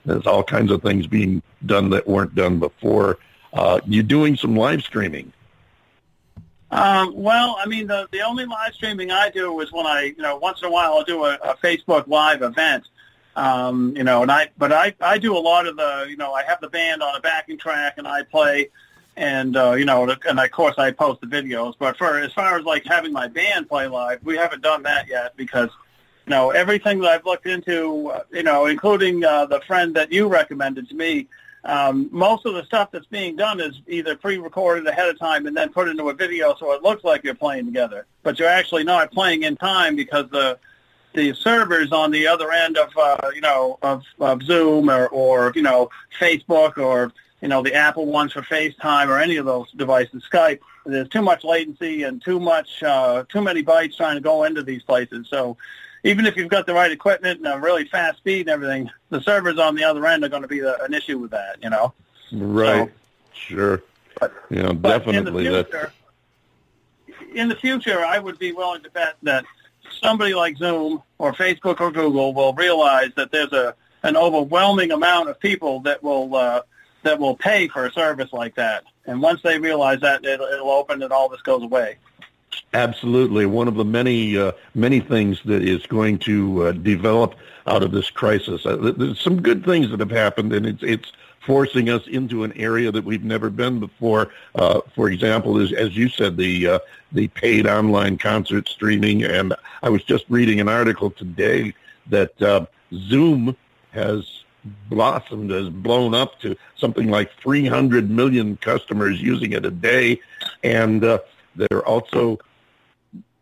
There's all kinds of things being done that weren't done before. You're doing some live streaming. Well, I mean, the only live streaming I do is when once in a while I'll do a Facebook Live event. I do a lot of I have the band on a backing track and I play, and and of course I post the videos. But as far as like having my band play live, we haven't done that yet because, everything that I've looked into, including the friend that you recommended to me, most of the stuff that's being done is either pre-recorded ahead of time and then put into a video so it looks like you're playing together, but you're actually not playing in time because the servers on the other end of Zoom or Facebook or the Apple ones for FaceTime or any of those devices, Skype, there's too much latency and too many bytes trying to go into these places. So even if you've got the right equipment and a really fast speed and everything, the servers on the other end are going to be an issue with that. Right. So, sure. But definitely. In the future, I would be willing to bet that somebody like Zoom or Facebook or Google will realize that there's an overwhelming amount of people that will pay for a service like that. And once they realize that, it'll open and all this goes away. Absolutely. One of the many things that is going to develop out of this crisis. There's some good things that have happened, and it's forcing us into an area that we've never been before. For example, as you said, the paid online concert streaming. And I was just reading an article today that Zoom has blossomed, has blown up to something like 300 million customers using it a day. And they're also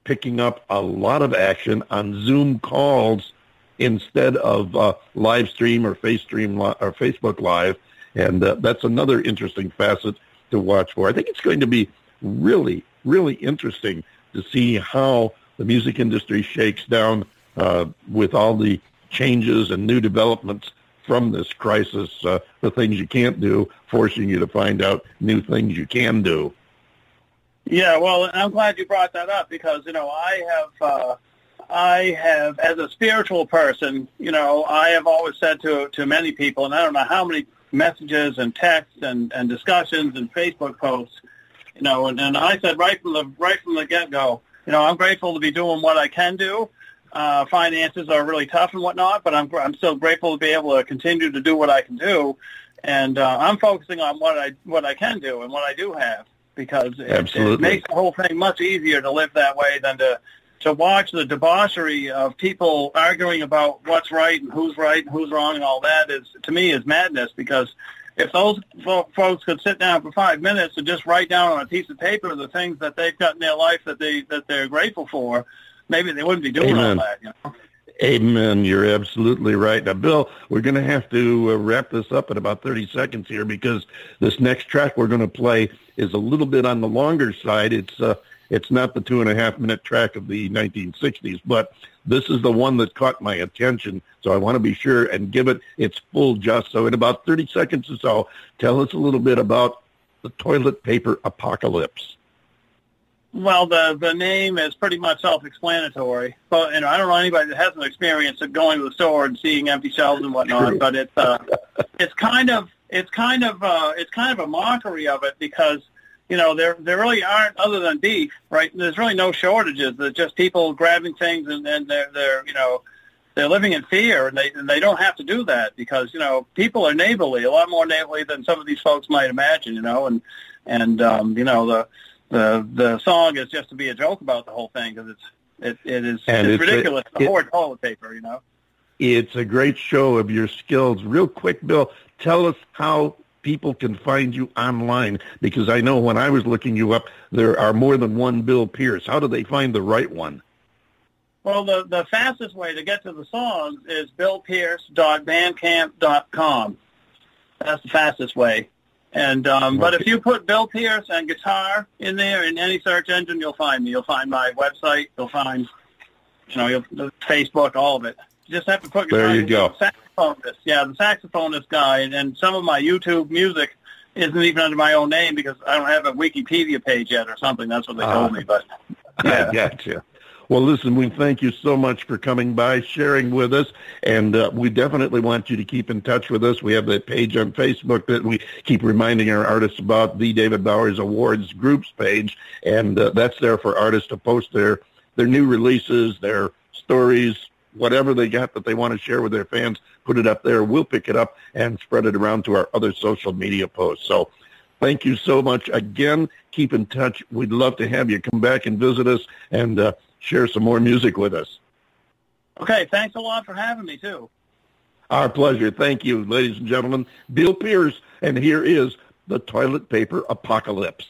picking up a lot of action on Zoom calls instead of live stream or Facebook Live. And that's another interesting facet to watch for. I think it's going to be really, really interesting to see how the music industry shakes down with all the changes and new developments from this crisis, the things you can't do, forcing you to find out new things you can do. Yeah, well, I'm glad you brought that up because, I have, as a spiritual person, I have always said to many people, and I don't know how many messages and texts and discussions and Facebook posts, and I said right from the get-go, I'm grateful to be doing what I can do. Finances are really tough and whatnot, but I'm still grateful to be able to continue to do what I can do, and I'm focusing on what I can do and what I do have. Because it makes the whole thing much easier to live that way than to watch the debauchery of people arguing about what's right and who's wrong and all that to me is madness. Because if those folks could sit down for 5 minutes and just write down on a piece of paper the things that they've got in their life that they're grateful for, maybe they wouldn't be doing all that. Amen. You're absolutely right. Now, Bill, we're going to have to wrap this up in about 30 seconds here because this next track we're going to play is a little bit on the longer side. It's not the 2.5-minute track of the 1960s, but this is the one that caught my attention. So I want to be sure and give it its full just. So in about 30 seconds or so, tell us a little bit about the toilet paper apocalypse. Well, the name is pretty much self-explanatory. But I don't know anybody that hasn't experienced it going to the store and seeing empty shelves and whatnot. True. But it's kind of a mockery of it because there really aren't, other than beef, right? There's really no shortages. There's just people grabbing things and they're living in fear and they don't have to do that because people are neighborly, a lot more neighborly than some of these folks might imagine. The song is just to be a joke about the whole thing because it's ridiculous. The hoard toilet paper, It's a great show of your skills. Real quick, Bill, tell us how people can find you online because I know when I was looking you up, there are more than one Bill Pierce. How do they find the right one? Well, the fastest way to get to the songs is billpierce.bandcamp.com. That's the fastest way. And but if you put Bill Pierce and guitar in there in any search engine, you'll find me. You'll find my website. You'll find, Facebook, all of it. You just have to put there you go. Saxophonist. Yeah, the saxophonist guy. And some of my YouTube music isn't even under my own name because I don't have a Wikipedia page yet or something. That's what they told me. But yeah. I gotcha. Well, listen, we thank you so much for coming by, sharing with us, and we definitely want you to keep in touch with us. We have that page on Facebook that we keep reminding our artists about, the David Bowers Awards groups page, and that's there for artists to post their new releases, their stories, whatever they got that they want to share with their fans. Put it up there. We'll pick it up and spread it around to our other social media posts. So thank you so much again. Keep in touch. We'd love to have you come back and visit us and share some more music with us. Okay, thanks a lot for having me, too. Our pleasure. Thank you, ladies and gentlemen. Bill Pierce, and here is the Toilet Paper Apocalypse.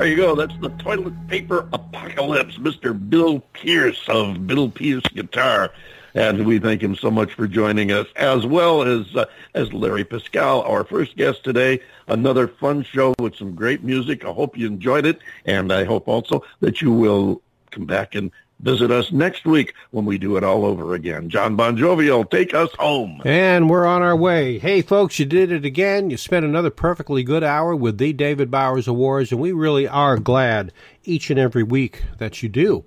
There you go. That's the toilet paper apocalypse, Mr. Bill Pierce of Bill Pierce Guitar. And we thank him so much for joining us, as well as Larry Pascale, our first guest today. Another fun show with some great music. I hope you enjoyed it, and I hope also that you will come back and visit us next week when we do it all over again. John Bon Jovial, take us home. And we're on our way. Hey, folks, you did it again. You spent another perfectly good hour with the David Bowers Awards, and we really are glad each and every week that you do.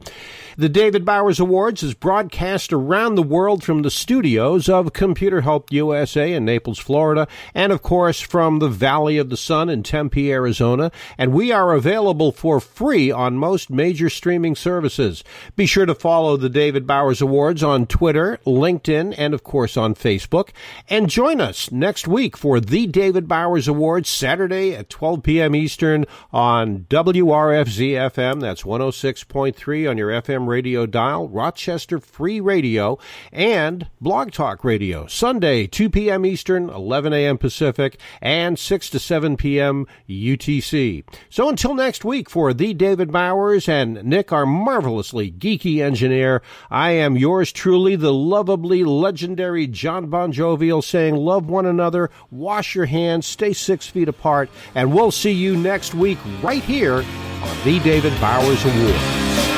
The David Bowers Awards is broadcast around the world from the studios of Computer Help USA in Naples, Florida, and of course from the Valley of the Sun in Tempe, Arizona, and we are available for free on most major streaming services. Be sure to follow the David Bowers Awards on Twitter, LinkedIn, and of course on Facebook, and join us next week for the David Bowers Awards, Saturday at 12 p.m. Eastern on WRFZ-FM, that's 106.3 on your FM radio dial, Rochester Free Radio, and Blog Talk Radio, Sunday, 2 p.m. Eastern, 11 a.m. Pacific, and 6 to 7 p.m. UTC. So until next week, for the David Bowers and Nick, our marvelously geeky engineer, I am yours truly, the lovably legendary John Bon Jovial, saying love one another, wash your hands, stay 6 feet apart, and we'll see you next week right here on the David Bowers Awards.